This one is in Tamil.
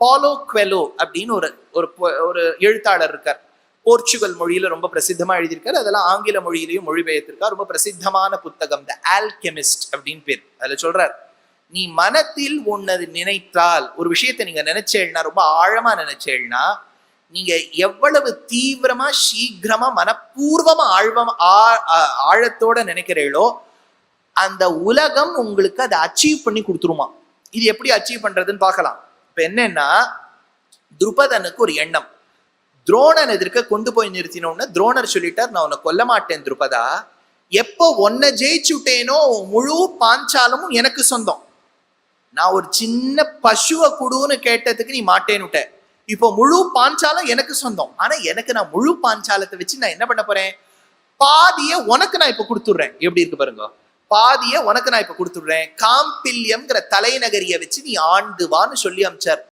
பாலோ குவெலோ அப்படின்னு ஒரு ஒரு எழுத்தாளர் இருக்கார். போர்ச்சுகல் மொழியில ரொம்ப பிரசித்தமா எழுதியிருக்காரு. அதெல்லாம் ஆங்கில மொழியிலையும் மொழிபெயர்த்திருக்கார். ரொம்ப பிரசித்தமான புத்தகம் த ஆல்கெமிஸ்ட் அப்படின்னு பேர். அதுல சொல்றார், நீ மனத்தில் ஒன்னது நினைத்தால், ஒரு விஷயத்தை நீங்க நினைச்சேன்னா, ரொம்ப ஆழமா நினைச்சேன்னா, நீங்க எவ்வளவு தீவிரமா சீக்கிரமா மனப்பூர்வமா ஆழத்தோட நினைக்கிறீங்களோ அந்த உலகம் உங்களுக்கு அதை அச்சீவ் பண்ணி கொடுத்துருமா. இது எப்படி அச்சீவ் பண்றதுன்னு பார்க்கலாம். இப்ப என்னன்னா, துருபதனுக்கு ஒரு எண்ணம், துரோணன் எதிர்க்க கொண்டு போய் நிறுத்தினோன்னு துரோணர் சொல்லிட்டார், நான் உன்னை கொல்ல மாட்டேன் துருபதா, எப்போ ஒன்ன ஜெயிச்சுட்டேனோ முழு பாஞ்சாலமும் எனக்கு சொந்தம். நான் ஒரு சின்ன பசுவை குடுன்னு கேட்டதுக்கு நீ மாட்டேன்னுட்ட, இப்போ முழு பாஞ்சாலம் எனக்கு சொந்தம். ஆனா எனக்கு நான் முழு பாஞ்சாலத்தை வச்சு நான் என்ன பண்ண போறேன், பாதிய உனக்கு நான் இப்ப கொடுத்துடுறேன். எப்படி இருக்கு பாருங்க, பாதிய உனக்கு நான் இப்ப கொடுத்துடுறேன், காம்பில்யம்ங்கிற தலைநகரிய வச்சு நீ ஆண்டுவான்னு சொல்லி அமிச்சார்.